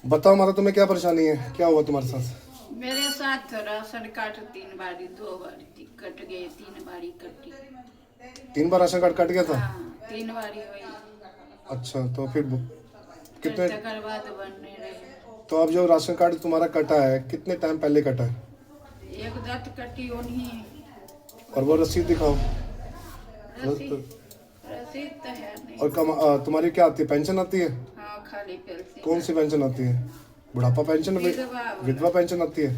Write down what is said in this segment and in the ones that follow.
बताओ माता, तुम्हें क्या परेशानी है, क्या हुआ तुम्हारे साथ? मेरे साथ राशन कार्ड 3 बारी 2 बारी कट गए, 3 बारी कटी। 3 बार राशन कार्ड कट गया था? हाँ, 3 बारी हुई। अच्छा, तो फिर फिर कितने? तकर बाद बनने रहे। तो अब जो राशन कार्ड तुम्हारा कटा है, कितने टाइम पहले कटा है? एक दत कटी उन्हीं। और वो रसीद दिखाओ। रसीद रसीद तो है नहीं। और तुम्हारी क्या आती है, पेंशन आती है? हाँ, खाली पेंशन। कौन सी पेंशन आती है? बुढ़ापा पेंशन, विधवा वाला। विधवा पेंशन आती है?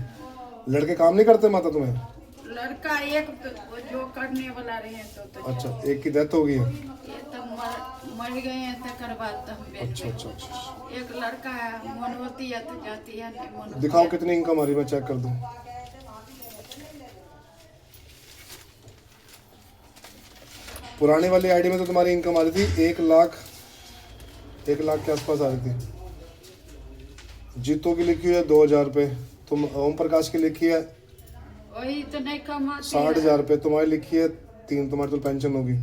लड़के काम नहीं करते माता तुम्हें? लड़का एक तो जो करने वाला रहे तो अच्छा, एक की डेथ हो गई है। ये तो मर गए हैं, तकर बाद तो हम बेच अच्छा गए। अच्छा अच्छा। एक लड़का है, मन होती है तो जाती है, नहीं मन होती दिखाओ है। कितनी इनकम आ रही है, मैं चेक कर दूं। पुरानी वाली आईडी में तो तुम्हारी इनकम आ रही थी 1 लाख, 1 लाख के आसपास आ रही थी। जीतो की लिखी हुई है 2,000 रुपये। तुम ओम प्रकाश की लिखी है वही तो नहीं कमाती 60,000 रुपये। तुम्हारी लिखी है 3, तुम्हारी तो पेंशन होगी।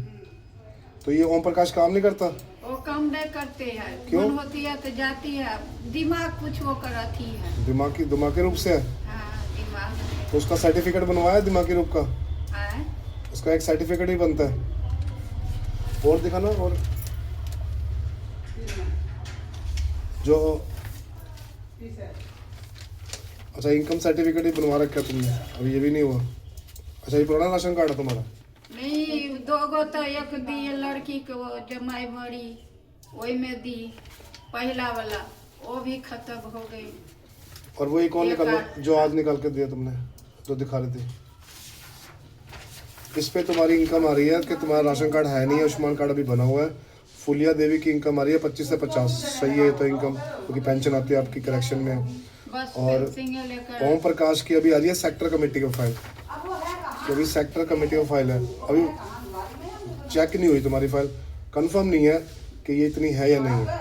तो ये ओम प्रकाश काम नहीं करता? वो काम नहीं करते हैं। क्यों? मन होती है तो जाती है, दिमाग कुछ वो करती है। दिमागी रूप से है? हाँ, दिमाग तो उसका सर्टिफिकेट बनवाया दिमागी रूप का? है। उसका एक सर्टिफिकेट भी बनता है। और दिखाना। और जो अच्छा, इनकम सर्टिफिकेट ही बनवा रखा है तुमने, अभी ये भी नहीं हुआ? अच्छा, ये पुराना राशन कार्ड है तुम्हारा? नहीं, 2 गो तो एक दी लड़की को, वो जमाई मरी वही में दी, पहला वाला वो भी खत्म हो गई। और वो ये कौन ये निकाला कार्ड। जो आज निकाल के दिया तुमने, जो दिखा रही थी? इस पे तुम्हारी इनकम आ रही है कि तुम्हारा राशन कार्ड है नहीं, आयुष्मान कार्ड अभी बना हुआ है। फुलिया देवी की इनकम आ रही है 25 से 50। सही है? तो इनकम क्योंकि पेंशन आती है आपकी करेक्शन में। बस और पेंसिंग लेकर। ओम प्रकाश की अभी आ रही है सेक्टर कमेटी की फाइल, तो अभी सेक्टर कमेटी की फाइल है, अभी चेक नहीं हुई तुम्हारी फाइल, कंफर्म नहीं है कि ये इतनी है या नहीं है।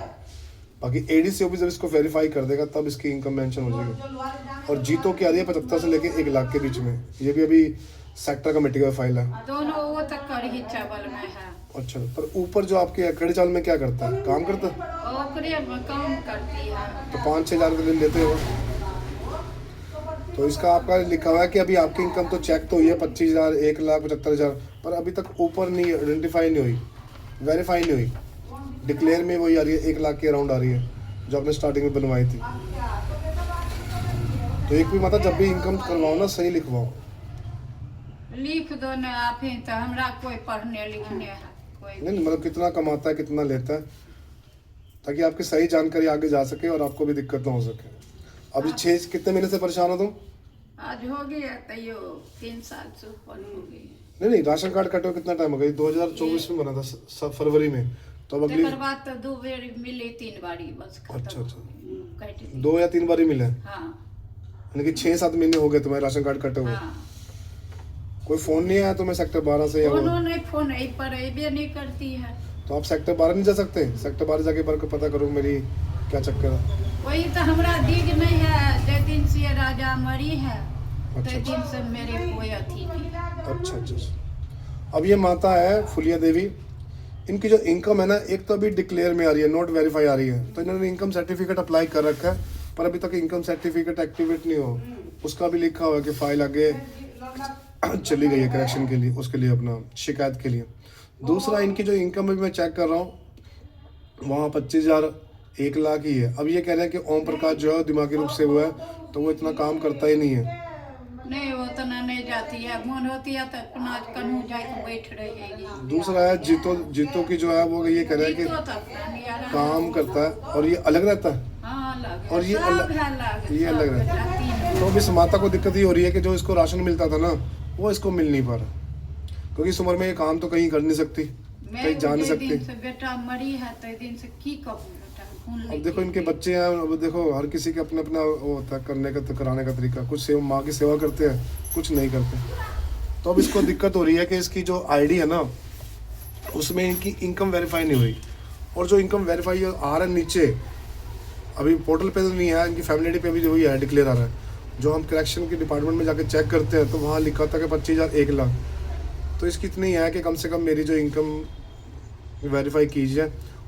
बाकी एडीसी ऑफिस जब इसको वेरीफाई कर देगा तब इसकी इनकम मेंशन हो जाएगी। और जीतो की आ रही है 75 से लेके 1 लाख के बीच में, ये भी अभी सेक्टर कमेटी का फाइल है। दोनों वो तक कड़ी चावल में है। अच्छा, पर ऊपर जो आपके कड़ी चावल में क्या करता है, काम करता है? ओकरे में काम करती है। तो 5-6 हज़ार के लेते हो। तो इसका आपका लिखा हुआ है कि अभी आपकी इनकम तो चेक तो हुई है 25,000, 1,75,000, पर अभी तक ऊपर नहीं आइडेंटिफाई नहीं हुई, वेरीफाई नहीं हुई। डिक्लेयर में वही आ रही है 1 लाख के अराउंड आ रही है जो आपने स्टार्टिंग में बनवाई थी। तो एक भी मतलब जब भी इनकम करवाओ ना, सही लिखवाओ। लिख दो ना आप ही, तो हमरा कोई पढ़ने लिखने है कोई नहीं मतलब कितना कमाता है, कितना लेता है, ताकि आपकी सही जानकारी आगे जा सके और आपको भी दिक्कत ना हो सके। अभी 6 कितने महीने से परेशान हो तुम? आज हो गया तैयो 3 साल से ऊपर हो गई। नहीं, राशन कार्ड कटे हुए कितना टाइम हो गया? 2024 में बना था, सब फरवरी में। तो अब अगली तकर बाद तो 2 बार मिली, 3 बारी बस खत्म। अच्छा अच्छा, कट दी। 2 या 3 बार ही मिले, हाँ यानी कि 6-7 महीने हो गए तुम्हारे राशन कार्ड कटे हुए। हाँ। कोई फोन नहीं आया तुम्हें सेक्टर 12 से या वो? फोनो नहीं, फोन यही पर अबे नहीं करती है। तो आप सेक्टर 12 नहीं जा सकते? सेक्टर 12 जाके बार को पता करो मेरी क्या चक्कर है। वही तो हमरा दिग नहीं है, जे दिन से राजा मरी है अच्छा, तो दिन से मेरे कोई अथी नहीं। अच्छा अच्छा अच्छा। अब ये माता है फुलिया देवी, इनकी जो इनकम है ना, एक तो अभी डिक्लेयर में आ रही है, नोट वेरीफाई आ रही है, तो इन्होंने इनकम सर्टिफिकेट अप्लाई कर रखा है, पर अभी तक इनकम सर्टिफिकेट एक्टिवेट नहीं हो। उसका भी लिखा हुआ है कि फाइल आगे चली गई है करेक्शन के लिए, उसके लिए अपना शिकायत के लिए। दूसरा, इनकी जो इनकम अभी मैं चेक कर रहा हूँ वहाँ 25,000, 1 लाख ही है। अब ये कह रहे हैं कि ओम प्रकाश जो है दिमागी रूप से हुआ है, तो वो इतना काम करता ही नहीं है। नहीं, वो तो नहीं जाती है, मन होती है तो अपना कन्हू जाके बैठ रहेगी। दूसरा है जीतो की जो है वो ये कह रहा है कि जीतो तो अपना नियारा काम करता है और ये अलग रहता है। हाँ, अलग है। और ये सब अलग- है, अलग ये सब अलग रहता बेटा, तीन। तो अब इस माता को दिक्कत ये हो रही है कि जो इसको राशन मिलता था ना, वो इसको मिल नहीं पा रहा, क्योंकि इस उम्र में ये काम तो कहीं कर नहीं सकती, मैं कहीं जा नहीं जे दिन सकती। से बेटा मरी है तो दिन से की कहूँ बेटा, खून अब लेके देखो इनके गई। बच्चे हैं, अब देखो हर किसी के अपना अपना वो होता है करने का, तो कराने का तरीका। कुछ सेवा माँ की सेवा करते हैं, कुछ नहीं करते। तो अब इसको दिक्कत हो रही है कि इसकी जो आईडी है ना, उसमें इनकी इनकम वेरीफाई नहीं हुई, और जो इनकम वेरीफाई आ रहा है नीचे, अभी पोर्टल पे तो नहीं है, इनकी फैमिलिटी पे भी जो हुई है डिक्लेयर आ रहा है। जो हम करेक्शन के डिपार्टमेंट में जाके चेक करते हैं तो वहाँ लिखा था कि 25,000, 1 लाख। तो इसकी इतनी है कि कम से कम मेरी जो इनकम वेरीफाई कीजिए।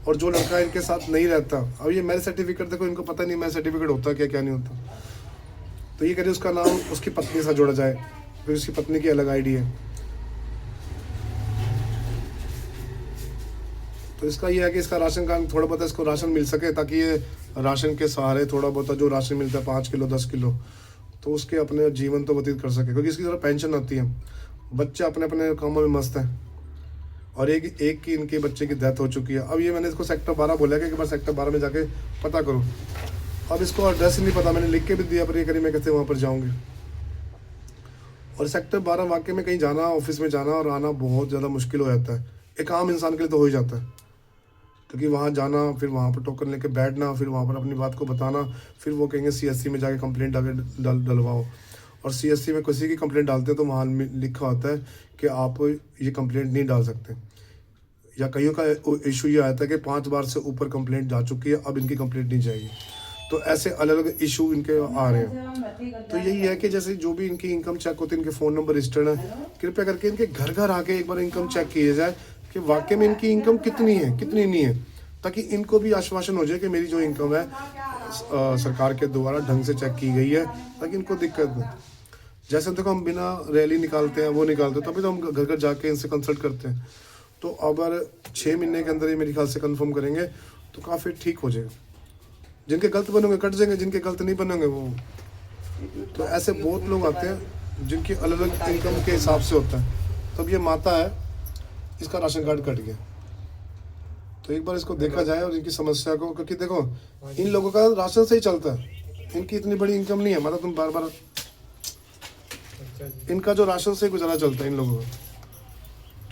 और जो लड़का इनके साथ नहीं रहता, अब ये मैरिज सर्टिफिकेट देखो, इनको पता नहीं मैरिज सर्टिफिकेट होता क्या क्या नहीं होता। तो ये कह रहे उसका नाम उसकी पत्नी के साथ जोड़ा जाए, फिर उसकी पत्नी की अलग आईडी है। तो इसका ये है कि इसका राशन कार्ड थोड़ा बहुत इसको राशन मिल सके, ताकि ये राशन के सहारे थोड़ा बहुत जो राशन मिलता है 5 किलो 10 किलो, तो उसके अपने जीवन तो व्यतीत कर सके, क्योंकि इसकी तरह पेंशन आती है। बच्चे अपने अपने कामों में मस्त हैं, और एक की इनके बच्चे की डेथ हो चुकी है। अब ये मैंने इसको सेक्टर 12 बोला कि एक बार सेक्टर 12 में जाके पता करो। अब इसको एड्रेस ही नहीं पता, मैंने लिख के भी दिया, पर ये करी मैं कैसे वहाँ पर जाऊँगी। और सेक्टर 12 वाकई में कहीं जाना, ऑफिस में जाना और आना बहुत ज़्यादा मुश्किल हो जाता है। एक आम इंसान के लिए तो हो ही जाता है, क्योंकि वहाँ जाना, फिर वहाँ पर टोकन लेके बैठना, फिर वहाँ पर अपनी बात को बताना, फिर वो कहेंगे CSC में जाके कंप्लेंट आगे डलवाओ। और CSC में किसी की कंप्लेंट डालते हैं तो वहाँ लिखा होता है कि आप ये कंप्लेंट नहीं डाल सकते, या कईयों का इशू ये आता है कि 5 बार से ऊपर कंप्लेंट जा चुकी है, अब इनकी कंप्लेंट नहीं जाएगी। तो ऐसे अलग अलग इशू इनके आ रहे हैं। तो यही है कि जैसे जो भी इनकी इनकम चेक होती है, इनके फ़ोन नंबर रजिस्टर्ड है, कृपया करके इनके घर घर आके एक बार इनकम चेक किया जाए कि वाकई में इनकी इनकम कितनी है कितनी नहीं है, ताकि इनको भी आश्वासन हो जाए कि मेरी जो इनकम है सरकार के द्वारा ढंग से चेक की गई है, ताकि इनको दिक्कत नहीं। जैसे देखो हम बिना रैली निकालते हैं, वो निकालते हैं, तभी तो हम घर घर जाके इनसे कंसल्ट करते हैं। तो अगर 6 महीने के अंदर ये मेरे ख्याल से कंफर्म करेंगे तो काफ़ी ठीक हो जाएगा। जिनके गलत बनेंगे कट जाएंगे, जिनके गलत नहीं बनेंगे वो। तो ऐसे बहुत लोग आते हैं जिनकी अलग अलग इनकम के हिसाब से होता है। तब ये माता है, इसका राशन कार्ड कट गया, तो एक बार इसको देखा जाए और इनकी समस्या को, क्योंकि देखो इन लोगों का राशन से ही चलता है, इनकी इतनी बड़ी इनकम नहीं है। मतलब तुम बार बार इनका जो राशन से गुजारा चलता है इन लोगों का,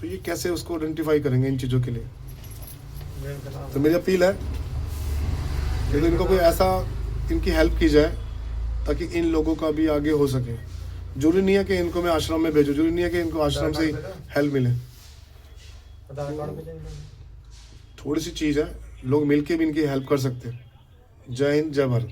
तो ये कैसे उसको आइडेंटिफाई करेंगे इन चीज़ों के लिए। तो मेरी अपील है कि तो इनको कोई ऐसा इनकी हेल्प की जाए ताकि इन लोगों का भी आगे हो सके। जरूरी नहीं है कि इनको मैं आश्रम में भेजूँ, जरूरी नहीं है कि इनको आश्रम से ही हेल्प मिले। थोड़ी सी चीज़ है, लोग मिलके भी इनकी हेल्प कर सकते हैं। जय हिंद, जय भारत।